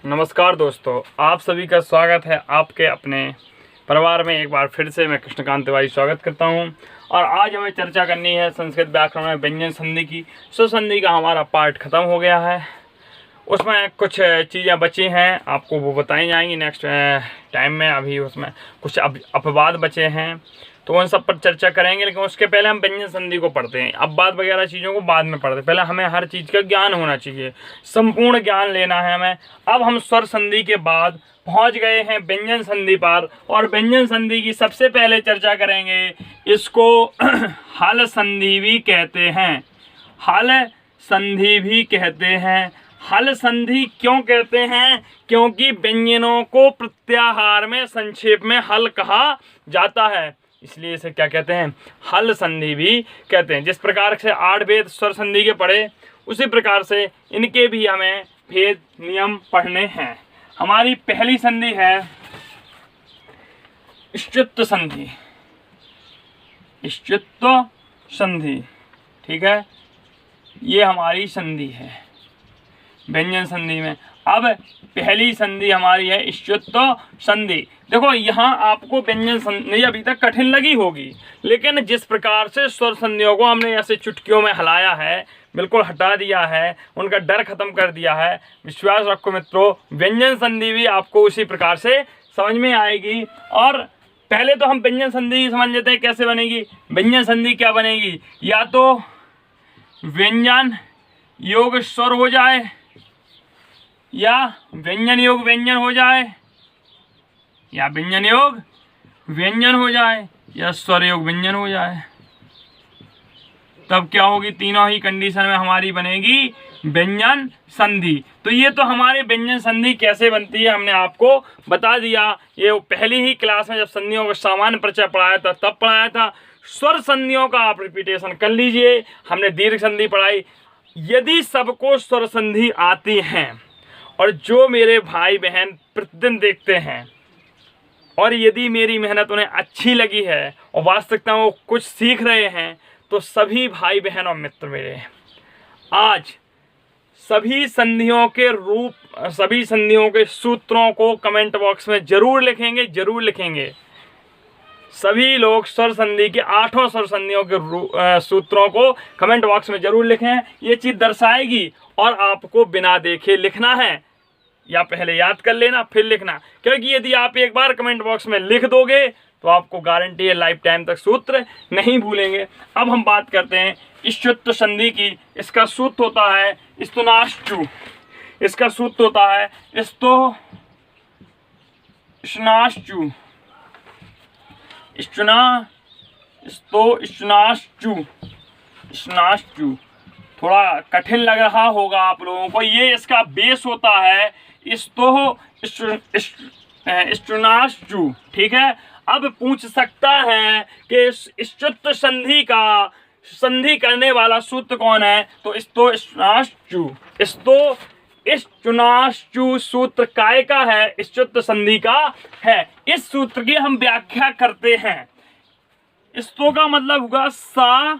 नमस्कार दोस्तों, आप सभी का स्वागत है आपके अपने परिवार में। एक बार फिर से मैं कृष्णकांत तिवारी स्वागत करता हूं और आज हमें चर्चा करनी है संस्कृत व्याकरण में व्यंजन संधि की। स्वसंधि का हमारा पार्ट ख़त्म हो गया है, उसमें कुछ चीज़ें बची हैं, आपको वो बताई जाएंगी नेक्स्ट टाइम में। अभी उसमें कुछ अपवाद बचे हैं तो उन सब पर चर्चा करेंगे, लेकिन उसके पहले हम व्यंजन संधि को पढ़ते हैं। अपवाद वगैरह चीज़ों को बाद में पढ़ते हैं, पहले हमें हर चीज़ का ज्ञान होना चाहिए, संपूर्ण ज्ञान लेना है हमें। अब हम स्वर संधि के बाद पहुंच गए हैं व्यंजन संधि पर, और व्यंजन संधि की सबसे पहले चर्चा करेंगे। इसको हल संधि भी कहते हैं, हल संधि भी कहते हैं। हल संधि क्यों कहते हैं? क्योंकि व्यंजनों को प्रत्याहार में संक्षेप में हल कहा जाता है, इसलिए इसे क्या कहते हैं? हल संधि भी कहते हैं। जिस प्रकार से 8 भेद स्वर संधि के पढ़े, उसी प्रकार से इनके भी हमें भेद नियम पढ़ने हैं। हमारी पहली संधि है इष्टुत्व संधि। इष्टुत्व संधि, ठीक है, ये हमारी संधि है व्यंजन संधि में। अब पहली संधि हमारी है इष्टुत्व संधि। देखो, यहाँ आपको व्यंजन संधि अभी तक कठिन लगी होगी, लेकिन जिस प्रकार से स्वर संधियों को हमने ऐसे चुटकियों में हिलाया है, बिल्कुल हटा दिया है, उनका डर खत्म कर दिया है, विश्वास रखो मित्रों, व्यंजन संधि भी आपको उसी प्रकार से समझ में आएगी। और पहले तो हम व्यंजन संधि समझ लेते हैं कैसे बनेगी। व्यंजन संधि क्या बनेगी? या तो व्यंजन योग स्वर हो जाए, या व्यंजन योग व्यंजन हो जाए, या व्यंजन योग व्यंजन हो जाए, या स्वर योग व्यंजन हो जाए। तब क्या होगी? तीनों ही कंडीशन में हमारी बनेगी व्यंजन संधि। तो ये तो हमारे व्यंजन संधि कैसे बनती है हमने आपको बता दिया। ये पहली ही क्लास में जब संधियों का सामान्य परिचय पढ़ाया था तब पढ़ाया था। स्वर संधियों का आप रिपीटेशन कर लीजिए। हमने दीर्घ संधि पढ़ाई। यदि सबको स्वर संधि आती हैं, और जो मेरे भाई बहन प्रतिदिन देखते हैं, और यदि मेरी मेहनत उन्हें अच्छी लगी है और वास्तविकता में वो कुछ सीख रहे हैं, तो सभी भाई बहन और मित्र मेरे आज सभी संधियों के रूप, सभी संधियों के सूत्रों को कमेंट बॉक्स में जरूर लिखेंगे, जरूर लिखेंगे। सभी लोग स्वर संधि के 8 स्वर संधियों के सूत्रों को कमेंट बॉक्स में जरूर लिखें। ये चीज़ दर्शाएगी, और आपको बिना देखे लिखना है, या पहले याद कर लेना फिर लिखना, क्योंकि यदि आप एक बार कमेंट बॉक्स में लिख दोगे तो आपको गारंटी है लाइफ टाइम तक सूत्र नहीं भूलेंगे। अब हम बात करते हैं इष्टुत्व संधि की। इसका सूत्र होता है स्तुनाश्चु। इसका सूत्र होता है स्तुनाश्चु। स्तुनाश्चु थोड़ा कठिन लग रहा होगा आप लोगों को। ये इसका बेस होता है स्तुनाश्चु, ठीक है। अब पूछ सकता है कि इष्टुत्व संधि का संधि करने वाला सूत्र कौन है? तो स्तुनाश्चु सूत्र काय का है? इष्टुत्व संधि का है। इस सूत्र की हम व्याख्या करते हैं। स्तो का मतलब होगा सा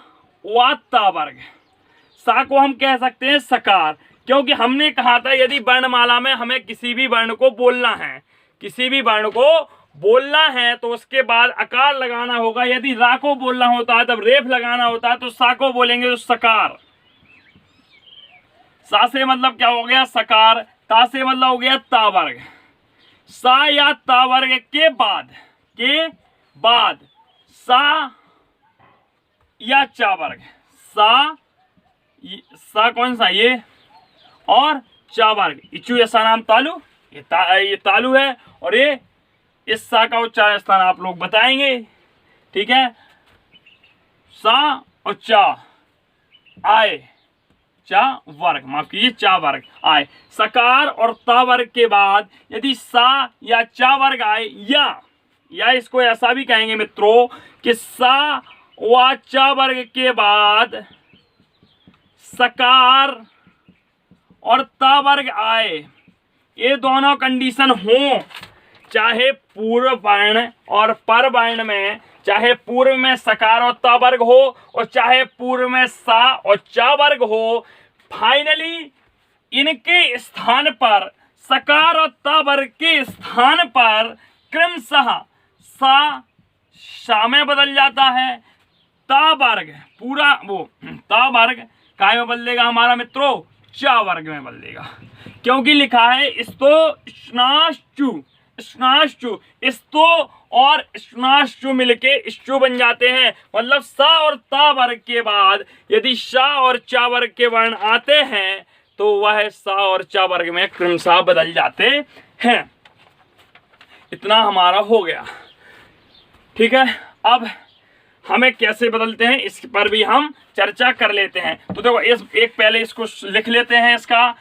व ता वर्ग। सा को हम कह सकते हैं सकार, क्योंकि हमने कहा था यदि वर्णमाला में हमें किसी भी वर्ण को बोलना है, किसी भी वर्ण को बोलना है, तो उसके बाद अकार लगाना होगा। यदि रा को बोलना होता है तब रेफ लगाना होता है, तो सा को बोलेंगे तो सकार। सा से मतलब क्या हो गया? सकार। ता से मतलब हो गया ता वर्ग। सा या ता वर्ग के बाद सा या चा वर्ग। सा कौन सा? ये, और चा वर्ग। इचु ऐसा नाम तालु, ये तालु है, और ये इस सा का उच्चारण स्थान आप लोग बताएंगे, ठीक है। सा और चा आए, चा वर्ग, माफ कीजिए, चा वर्ग आए। सकार और ता वर्ग के बाद यदि सा या चा वर्ग आए, या इसको ऐसा भी कहेंगे मित्रों कि सा व चा वर्ग के बाद सकार और ता वर्ग आए, ये दोनों कंडीशन हो, चाहे पूर्व वर्ण और पर वर्ण में, चाहे पूर्व में सकार और ता वर्ग हो और चाहे पूर्व में सा और चा वर्ग हो, फाइनली इनके स्थान पर सकार और ता वर्ग के स्थान पर क्रमशः सा में बदल जाता है। ता वर्ग पूरा वो ता वर्ग काय में बदलेगा हमारा मित्रों, चा वर्ग में बदलेगा, क्योंकि लिखा है स्तो स्नाश्चु स्नाश्चु, स्तो और स्नाश्चु मिलके स्चु बन जाते हैं। मतलब सा और ता वर्ग के बाद यदि शा और चा वर्ग के वर्ण आते हैं तो वह सा और चा वर्ग में क्रमशः बदल जाते हैं। इतना हमारा हो गया, ठीक है। अब हमें कैसे बदलते हैं इस पर भी हम चर्चा कर लेते हैं। तो देखो एक पहले इसको लिख लेते हैं, इसका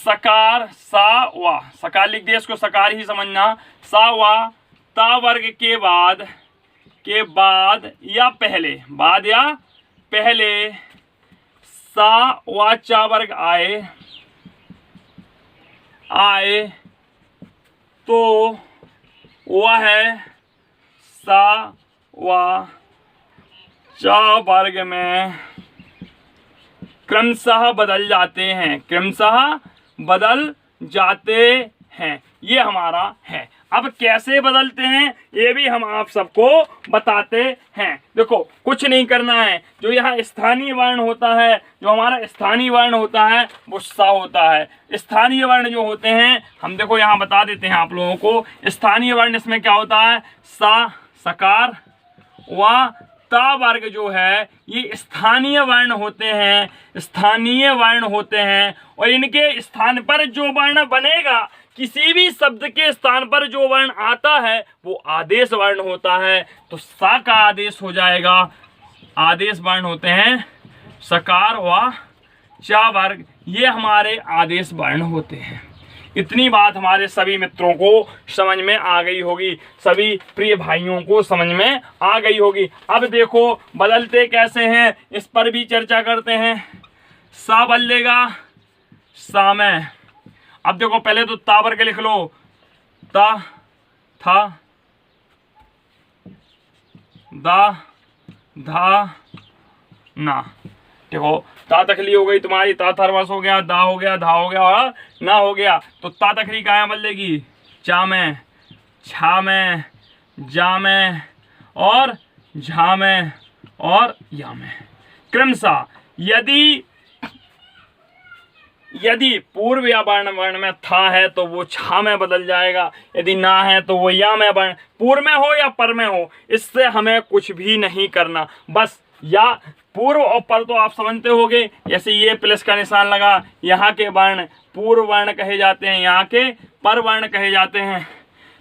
सकार सा वा, सकार लिख दिया, इसको सकार ही समझना। सा वा ता वर्ग के बाद या पहले सा वा चा वर्ग आए तो वह सा वा चा वर्ग में क्रमशः बदल जाते हैं। ये हमारा है। अब कैसे बदलते हैं ये भी हम आप सबको बताते हैं। देखो कुछ नहीं करना है, जो यहाँ स्थानीय वर्ण होता है, जो हमारा स्थानीय वर्ण होता है वो सा होता है। स्थानीय वर्ण जो होते हैं हम देखो यहाँ बता देते हैं आप लोगों को। स्थानीय वर्ण इसमें क्या होता है, सा सकार व ता वर्ग जो है ये स्थानीय वर्ण होते हैं और इनके स्थान पर जो वर्ण बनेगा, किसी भी शब्द के स्थान पर जो वर्ण आता है वो आदेश वर्ण होता है। तो सा का आदेश हो जाएगा, आदेश वर्ण होते हैं सकार व चा वर्ग, ये हमारे आदेश वर्ण होते हैं। इतनी बात हमारे सभी मित्रों को समझ में आ गई होगी, सभी प्रिय भाइयों को समझ में आ गई होगी। अब देखो बदलते कैसे हैं इस पर भी चर्चा करते हैं। सा बदलेगा सा में। अब देखो पहले तो ता वर्ग लिख लो, ता था दा धा ना। देखो ता तकली हो गई तुम्हारी, ता थर्मस हो गया, दा हो गया, धा हो गया और ना हो गया। तो ता तकली कहाँ बदलेगी, चा में, छा में, जा में और झा में और या में क्रमशः। यदि पूर्व या वर्ण में था है तो वो छा में बदल जाएगा, यदि ना है तो वो या में वर्ण, पूर्व में हो या पर में हो, इससे हमें कुछ भी नहीं करना। बस या पूर्व और पर तो आप समझते होंगे, जैसे ये प्लस का निशान लगा, यहाँ के वर्ण पूर्व वर्ण कहे जाते हैं, यहाँ के पर वर्ण कहे जाते हैं।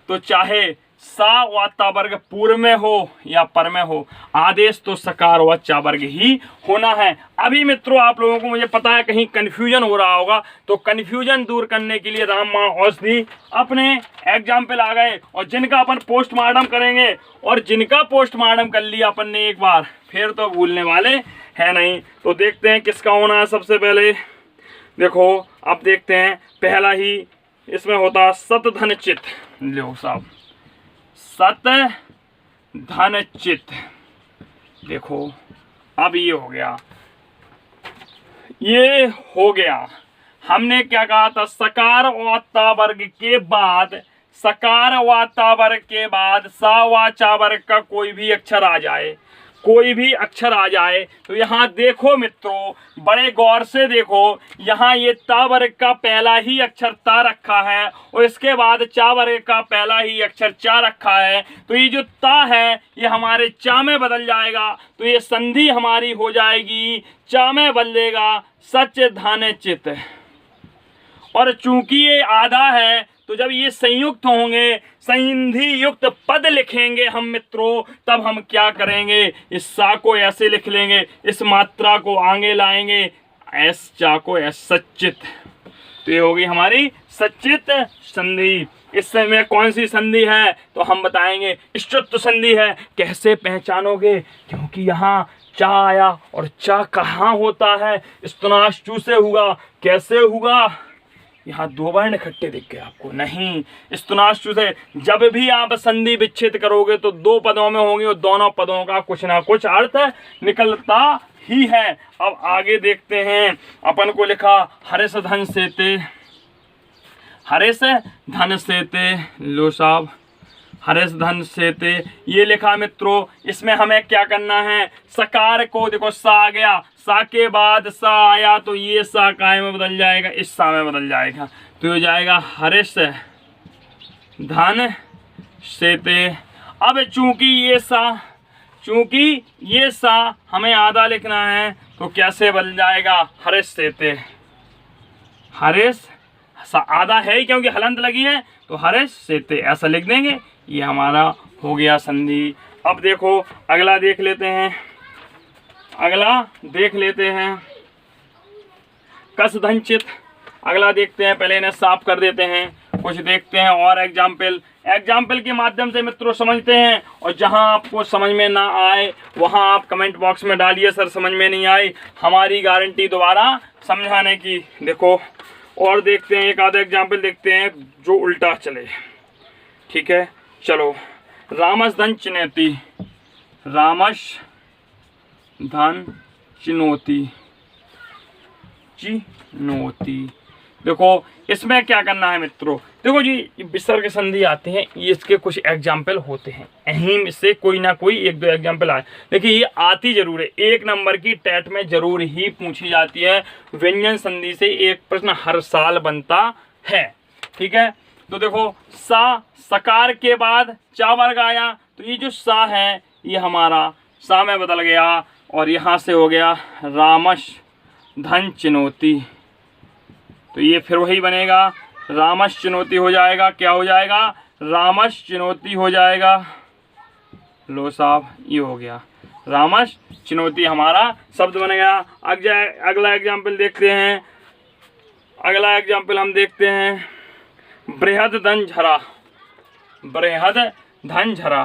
तो चाहे सा व ता वर्ग पूर्व में हो या पर में हो, आदेश तो सकार व चा वर्ग ही होना है। अभी मित्रों आप लोगों को मुझे पता है कहीं कन्फ्यूजन हो रहा होगा, तो कन्फ्यूजन दूर करने के लिए रामबाण औषधि अपने एग्जाम्पल आ गए, और जिनका अपन पोस्टमार्टम करेंगे और जिनका पोस्टमार्टम कर लिया अपन ने एक बार, फिर तो भूलने वाले हैं नहीं। तो देखते हैं किसका होना है सबसे पहले। देखो अब देखते हैं, पहला ही इसमें होता सत धन चित। लो साहब, सत धन चित। देखो अब ये हो गया। हमने क्या कहा था, सकार व ता वर्ग के बाद, सकार व ता वर्ग के बाद सा व चा वर्ग का कोई भी अक्षर आ जाए, तो यहाँ देखो मित्रों, बड़े गौर से देखो, यहाँ ये ता वर्ग का पहला ही अक्षर ता रखा है और इसके बाद चा वर्ग का पहला ही अक्षर चा रखा है। तो ये जो ता है ये हमारे चा में बदल जाएगा, तो ये संधि हमारी हो जाएगी, चा में बदलेगा सच धन चित। और चूंकि ये आधा है तो जब ये संयुक्त होंगे, संधि युक्त पद लिखेंगे हम मित्रों, तब हम क्या करेंगे, इस सा को ऐसे लिख लेंगे, इस मात्रा को आगे लाएंगे, एस चा को एस सच्चित। तो ये होगी हमारी सच्चित संधि। इस समय कौन सी संधि है तो हम बताएंगे, इष्टुत्व संधि है। कैसे पहचानोगे, क्योंकि यहाँ चा आया और चा कहाँ होता है, स्तनाश्चु से हुआ। कैसे हुआ, यहाँ दो वर्ण इकट्ठे दिख गए आपको, नहीं, स्तनाश्चु से। जब भी आप संधि विच्छेद करोगे तो दो पदों में होंगे और दोनों पदों का कुछ ना कुछ अर्थ निकलता ही है। अब आगे देखते हैं, अपन को लिखा हर्ष धन सेते, हर्ष धन सेते, लो साहब हर्ष धन सेते ये लिखा मित्रों। इसमें हमें क्या करना है, सकार को देखो सा आ गया, सा के बाद सा आया तो ये सा काय में बदल जाएगा, इस सा में बदल जाएगा, तो ये जाएगा हर्ष धन सेते। अब चूंकि ये सा हमें आधा लिखना है तो कैसे बदल जाएगा, हर्ष सेते, हर्ष आधा है ही क्योंकि हलंत लगी है तो हर्ष सेते ऐसा लिख देंगे। ये हमारा हो गया संधि। अब देखो अगला देख लेते हैं कस धनचित। अगला देखते हैं, पहले इन्हें साफ कर देते हैं, कुछ देखते हैं और एग्जाम्पल के माध्यम से मित्रों समझते हैं। और जहां आपको समझ में ना आए वहां आप कमेंट बॉक्स में डालिए सर समझ में नहीं आई, हमारी गारंटी दोबारा समझाने की। देखो और देखते हैं, एक आधा एग्जाम्पल देखते हैं जो उल्टा चले। ठीक है चलो, रामस धन चिनोती, रामस धन चिनोती, देखो इसमें क्या करना है मित्रों, देखो जी विसर्ग संधि आते हैं, ये इसके कुछ एग्जाम्पल होते हैं, यहीं से कोई ना कोई एक दो एग्जाम्पल आए। देखिए ये आती जरूर है, 1 नंबर की टेट में जरूर ही पूछी जाती है। व्यंजन संधि से एक प्रश्न हर साल बनता है। ठीक है, तो देखो सा, सकार के बाद चा वर्ग आया तो ये जो सा है ये हमारा सा में बदल गया और यहाँ से हो गया रामस धन चिनोती, तो ये फिर वही बनेगा, रामस चिनोती हो जाएगा। क्या हो जाएगा, रामस चिनोती हो जाएगा। लो साहब ये हो गया, रामस चिनोती हमारा शब्द बन गया। अगला एग्जाम्पल देखते हैं, हम देखते हैं बृहद धन झरा, बृहद धन झरा,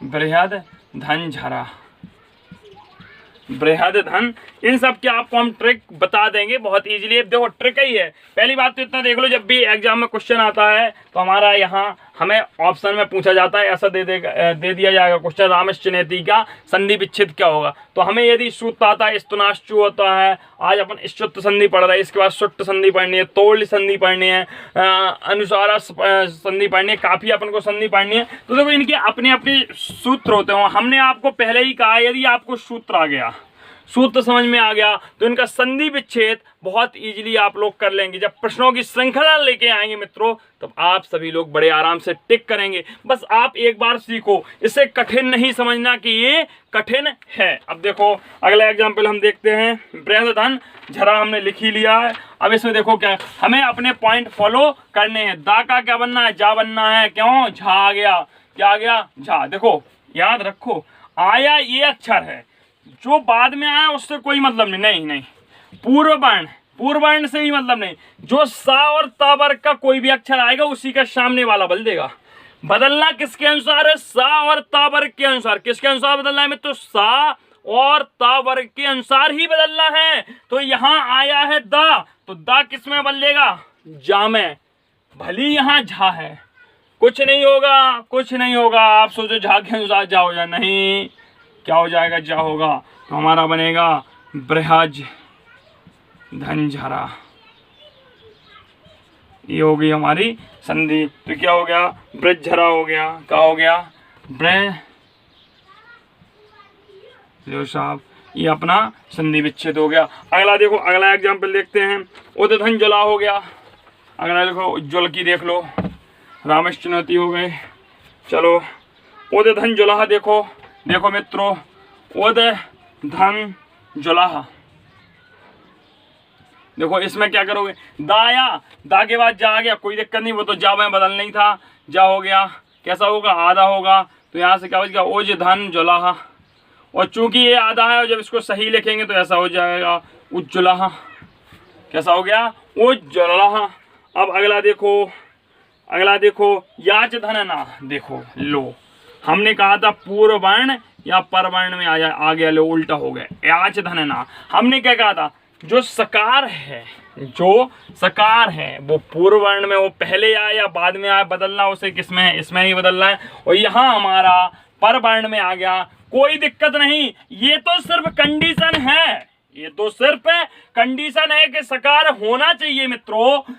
बृहद धन झरा, बृहद धन, इन सब के आपको हम ट्रिक बता देंगे बहुत इजीली। अब देखो ट्रिक ही है, पहली बात तो इतना देख लो, जब भी एग्जाम में क्वेश्चन आता है तो हमारा यहाँ हमें ऑप्शन में पूछा जाता है, ऐसा दे दिया जाएगा क्वेश्चन, रामस चिनोती का संधि विच्छेद क्या होगा। तो हमें यदि सूत्र आता है, स्तुनाश्चु होता है, आज अपन स्तुत संधि पढ़ रहे हैं, इसके बाद सुट्ट संधि पढ़नी है, तोड़ संधि पढ़नी है, अनुसार संधि पढ़नी है, काफी अपन को संधि पढ़नी है। तो देखो इनके अपने अपने सूत्र होते हैं। हमने आपको पहले ही कहा यदि आपको सूत्र आ गया, सूत्र समझ में आ गया तो इनका संधि विच्छेद बहुत इजीली आप लोग कर लेंगे। जब प्रश्नों की श्रृंखला लेके आएंगे मित्रों तब आप सभी लोग बड़े आराम से टिक करेंगे। बस आप एक बार सीखो, इसे कठिन नहीं समझना कि ये कठिन है। अब देखो अगला एग्जाम्पल हम देखते हैं, बृहद धन झरा हमने लिख ही लिया है। अब इसमें देखो क्या हमें अपने पॉइंट फॉलो करने हैं। दा का क्या बनना है, जा बनना है, क्यों, झा आ गया, क्या आ गया, झा। देखो याद रखो आया ये अक्षर है, जो बाद में आया उससे कोई मतलब नहीं, पूर्व वर्ण से ही मतलब नहीं। जो सा और ता वर्ग का कोई भी अक्षर आएगा उसी का सामने वाला बदल देगा। बदलना किसके अनुसार है, सा और ता वर्ग के अनुसार। किसके अनुसार बदलना है मित्रों, सा और ता वर्ग के अनुसार ही बदलना है। तो यहाँ आया है दा, तो दा किस में बदलेगा, जा में। भली यहाँ झा है, कुछ नहीं होगा। आप सोचो झा के अनुसार जा हो जाए, नहीं, क्या हो जाएगा, जा होगा। तो हमारा बनेगा बृहज धन झरा, ये हो गई हमारी संधि। तो क्या हो गया, ब्रज झरा हो गया, क्या हो गया, ब्रज। लो साहब ये अपना संधि विच्छेद हो गया। अगला देखो, अगला एग्जाम्पल देखते हैं, उदधन ज्वला हो गया। अगला देखो उज्ज्वल की देख लो, रामस चिनोती हो गए। चलो उदधन ज्वला देखो मित्रों, उदधन ज्वला। देखो इसमें क्या करोगे, दाया, दा के बाद जा आ गया, कोई दिक्कत नहीं, वो तो जा में बदल नहीं था, जा हो गया। कैसा होगा, आधा होगा, तो यहाँ से क्या बच गया, ओज धन ज्वला। और चूंकि ये आधा है और जब इसको सही लिखेंगे तो ऐसा हो जाएगा उज्ज्वला। कैसा हो गया, उज्ज्वला। अब अगला देखो याच धन ना। देखो लो, हमने कहा था पूर्व वर्ण या परवर्ण में आ गया, लो उल्टा हो गया, याच धन ना। हमने क्या कहा था, जो सकार है वो पूर्व वर्ण में, वो पहले आया या बाद में आया, बदलना उसे किसमें है, इसमें ही बदलना है। और यहाँ हमारा पर वर्ण में आ गया, कोई दिक्कत नहीं, ये तो सिर्फ कंडीशन है, ये तो सिर्फ कंडीशन है कि सकार होना चाहिए मित्रों।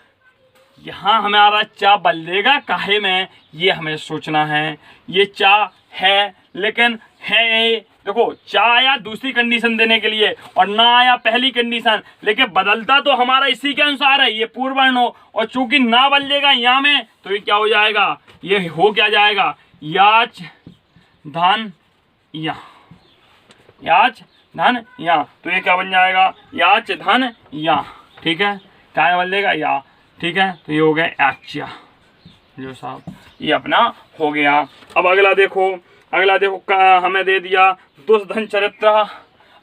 यहाँ हमारा चा बदलेगा काहे में, ये हमें सोचना है। ये चा है लेकिन है, देखो चा आया दूसरी कंडीशन देने के लिए और ना आया पहली कंडीशन, लेकिन बदलता तो हमारा इसी के अनुसार है, ये पूर्व वर्ण हो। और चूंकि ना बदलेगा यहाँ में तो ये क्या हो जाएगा, ये हो क्या जाएगा, याच धन या, याच धन या। तो ये क्या बन जाएगा, याच धन या। ठीक है, क्या बदलेगा, या। ठीक है, तो ये हो गया याच्या जो साहब, ये अपना हो गया। अब अगला देखो, अगला देखो हमें दे दिया दुष्धन चरित्र,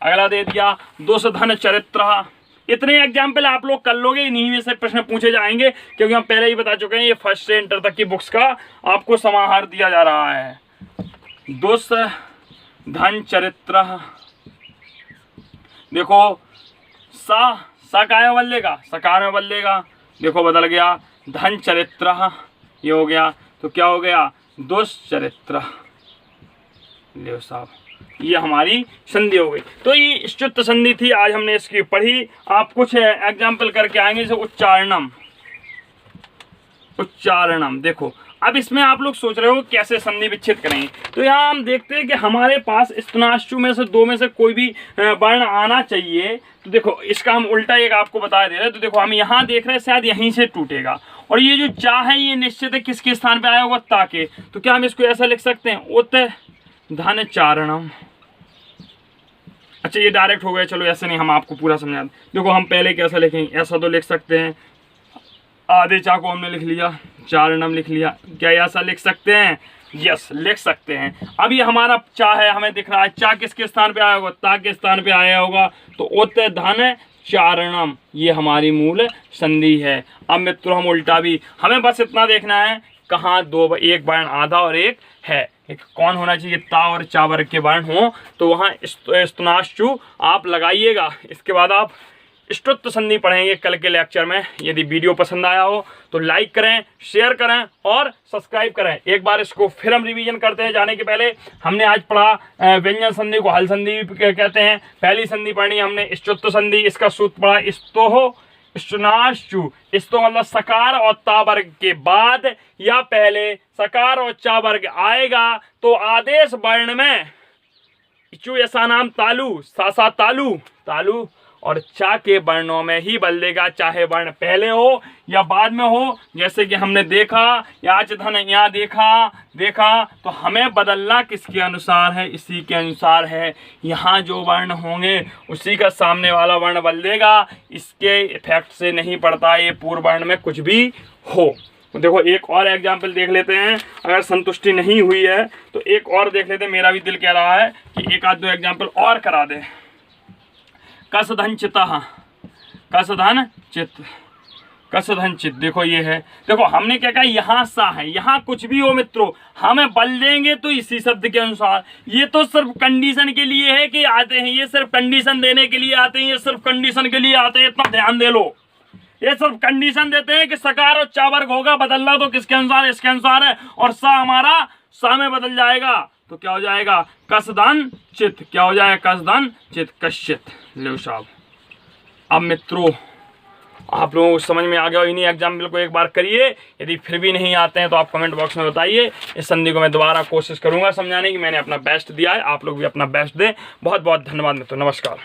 अगला दे दिया दुष्धन चरित्र। इतने एग्जाम्पल आप लोग कर लोगे, इन्हीं में से प्रश्न पूछे जाएंगे, क्योंकि हम पहले ही बता चुके हैं ये फर्स्ट से इंटर तक की बुक्स का आपको समाहार दिया जा रहा है। दुष्धन चरित्र, देखो सा काय में बदलेगा, सकार में बदलेगा, देखो बदल गया धन चरित्र, ये हो गया। तो क्या हो गया, दुष्चरित्र। ले साहब, ये हमारी संधि हो गई। तो ये इष्टुत्व संधि थी, आज हमने इसकी पढ़ी। आप कुछ एग्जाम्पल करके आएंगे, जैसे उच्चारणम, उच्चारणम। देखो अब इसमें आप लोग सोच रहे हो कैसे संधि विच्छेद करेंगे, तो यहाँ हम देखते हैं कि हमारे पास स्तनाश्चु में से दो में से कोई भी वर्ण आना चाहिए। तो देखो इसका हम उल्टा एक आपको बता दे रहे हैं। तो देखो हम यहाँ देख रहे हैं शायद यहीं से टूटेगा, और ये जो चा है ये निश्चित है किसके स्थान पे आया होगा, ता के। तो क्या हम इसको ऐसा लिख सकते हैं, उत धन चारणम। अच्छा ये डायरेक्ट हो गया, चलो ऐसे नहीं, हम आपको पूरा समझा दें। देखो हम पहले कैसा लिखेंगे, ऐसा तो लिख सकते हैं, आधे चा को हमने लिख लिया, चारणम लिख लिया। क्या ऐसा लिख सकते हैं, यस लिख सकते हैं। अब ये हमारा चा है, हमें दिख रहा है चा किसके स्थान पे आया होगा, ता के स्थान पे आया होगा। तो उत धन चारणम, ये हमारी मूल संधि है। अब मित्रों हम उल्टा भी, हमें बस इतना देखना है कहाँ दो, एक वर्ण आधा और एक है, एक कौन होना चाहिए, ता और चा वर्ग के वर्ण हो, तो वहाँ स्तनाश्चु आप लगाइएगा। इसके बाद आप इष्टुत्व संधि पढ़ेंगे कल के लेक्चर में। यदि वीडियो पसंद आया हो तो लाइक करें, शेयर करें और सब्सक्राइब करें। एक बार इसको फिर हम रिवीजन करते हैं जाने के पहले। हमने आज पढ़ा व्यंजन संधि को हल संधि कहते हैं। पहली संधि पढ़नी हमने इष्टुत्व संधि, इसका सूत्र पढ़ा स्तोह स्तनाश्चु। स्तो मतलब सकार और ता वर्ग के बाद या पहले सकार और चा वर्ग आएगा तो आदेश वर्ण में इचु ऐसा नाम तालु, सासा तालु, तालु और चा के वर्णों में ही बदलेगा, चाहे वर्ण पहले हो या बाद में हो। जैसे कि हमने देखा याच धन, यहाँ देखा तो हमें बदलना किसके अनुसार है, इसी के अनुसार है। यहाँ जो वर्ण होंगे उसी का सामने वाला वर्ण बदलेगा, इसके इफेक्ट से नहीं पड़ता ये पूर्व वर्ण में कुछ भी हो। देखो एक और एग्जाम्पल देख लेते हैं, अगर संतुष्टि नहीं हुई है तो एक और देख लेते हैं। मेरा भी दिल कह रहा है कि एक आध दो एग्जाम्पल और करा दें। कसधन चितः, कसधन चित, कसधन चित, देखो ये है। देखो हमने क्या कहा, यहाँ सा है, यहाँ कुछ भी हो मित्रों हमें बल देंगे तो इसी शब्द के अनुसार। ये तो सिर्फ कंडीशन के लिए है कि आते हैं, ये सिर्फ कंडीशन देने के लिए आते हैं, ये सिर्फ कंडीशन के लिए आते हैं, इतना ध्यान दे लो। ये सिर्फ कंडीशन देते हैं कि सकार और चा वर्ग होगा, बदलना तो किसके अनुसार, इसके अनुसार है। और सा हमारा सा में बदल जाएगा तो क्या हो जाएगा, कसधन चित। क्या हो जाएगा, कसधन चित, कश्चित। लो साहब, अब मित्रों आप लोगों को समझ में आ गया। इन्हीं एग्जाम्पल को एक बार करिए, यदि फिर भी नहीं आते हैं तो आप कमेंट बॉक्स में बताइए। इस संधि को मैं दोबारा कोशिश करूंगा समझाने की, मैंने अपना बेस्ट दिया है, आप लोग भी अपना बेस्ट दें। बहुत बहुत धन्यवाद मित्रों, नमस्कार।